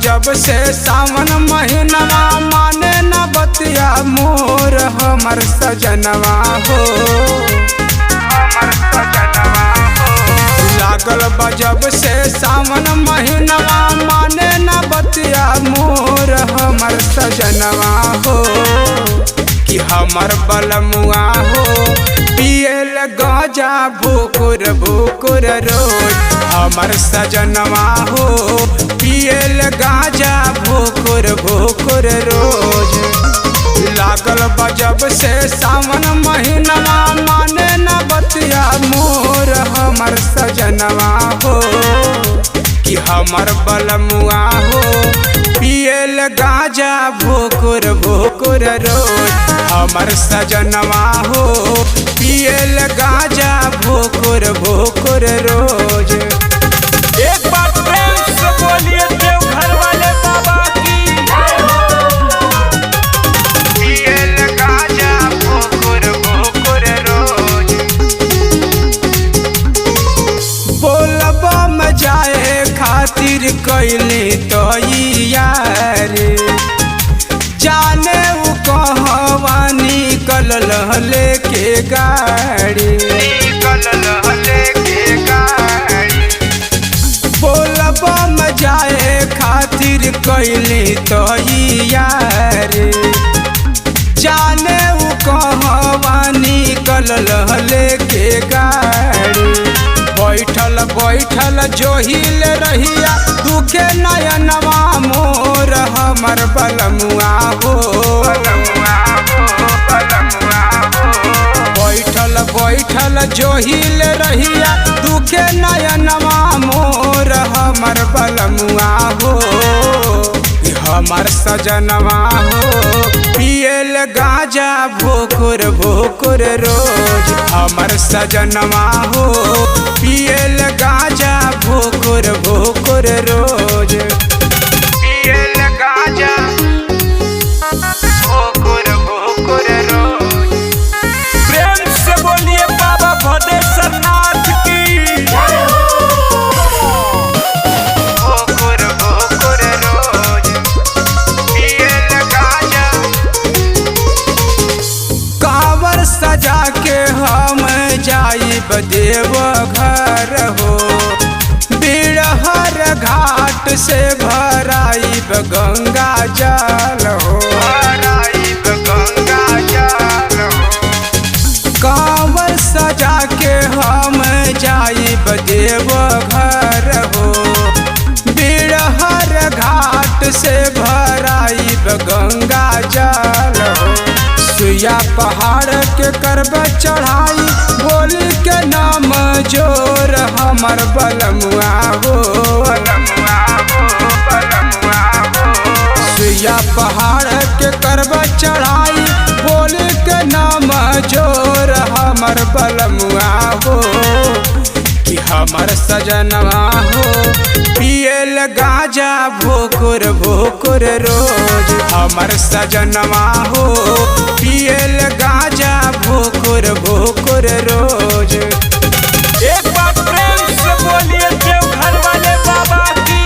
जब से सावन महीनवा माने न बतिया मोर हमर सजनवा हो, हमर सजनवा हो। लागल बजब से सावन महीनवा माने न बतिया मोर हमर सजनवा हो, कि हमर बलमुआ हो पियल गाजा भूकुर भूकुर रोज। हमर सजनवा हो पियल गाजा भूकुर भूकुर रोज। लागल बजब से सावन महीनवा माने न बतिया मोर हमर सजनवा हो, कि हमर बलमुआ हो पियल गाजा भूकुर भूकुर रोज। हमर सजनवा हो पियल गाजा भूकुर भूकुर रोज। एक बार प्रेम से बोलिए देवघर वाले बाबा की। पियल गाजा भूकुर भूकुर रोज। बोलबा में जाए खातिर कैली तो यार, जाने उ कहवा निकलल लेके गाड़ी, निकलल लेके गाड़ी। बोलबा में जाए खातिर कैली तो यार, जाने उ कहवा निकलल लेके गाड़ी। बैठल बैठल जोहिल रहिया दुखे नयनवा मोर हमर बलमुआ हो, बलमुआ हो, बलमुआ हो। बैठल बैठल जोहिल रहिया दुखे नयनवा मोर हमर बलमुआ हो, हमर सजनवा हो पियल गाजा भूकुर भूकुर रोज। हमर सजनवा हो पियल गाजा भूकुर भूकुर रोज। पियल गाजा भूकुर भूकुर रोज। प्रेम से बोलिए बाबा भदेश्वर नाथ की। भूकुर भूकुर रोज। पियल गाजा। कांवर सजा के हम जाइब देव घर हो, बिरहर घाट से भराइब गंगा जल हो, भराइब गंगा जल हो। कांवर सजा के हम जाइब देव घर हो, बिरहर घाट से भराइब गंगा जल हो। सुइया पहाड़ के करब चढ़ाई बोल के नाम जोर हमर बलमुआ हो, बलमुआ हो, बलमुआ हो। सुइया पहाड़ के करब चढ़ाई बोल के नाम जोर हमर बलमुआ हो, कि हमर सजनवा हो पियल गाजा भूकुर भूकुर रोज। हमर सजनवा हो पियल गाजा भूकुर भूकुर रोज। एक बार प्रेम से बोलिए देवघर वाले बाबा की।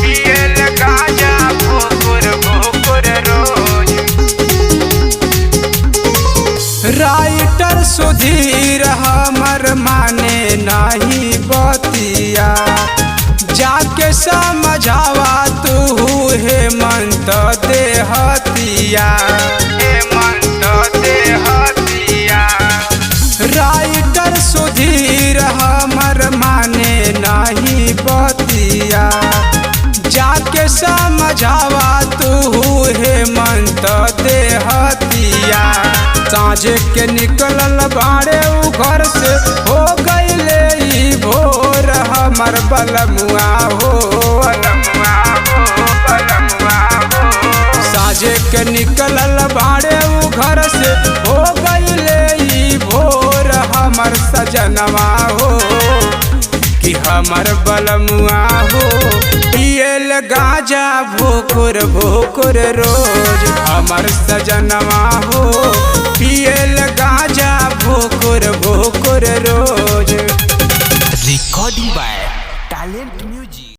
पियल गाजा भूकुर भूकुर रोज। राइटर सुधीर हमर माने नहीं बतिया, जाके समझावा तू हेमंत देहतिया, हेमंत देहतिया। राइटर सुधीर हमर माने नहीं बतिया, जाके समझावा तू हेमंत देहतिया। साँझ के निकलल बाड़े उ घर से हो गईले ई भोर हमर बलमुआ हो, बलमुआ हो, बलमुआ हो। साँझ के निकलल बाड़े उ घर से हो गईले ई भोर हमर सजनवा हो, कि हमर बलमुआ हो पियल गाजा भूकुर भूकुर रोज। हमर सजनवा हो पियल गाजा भूकुर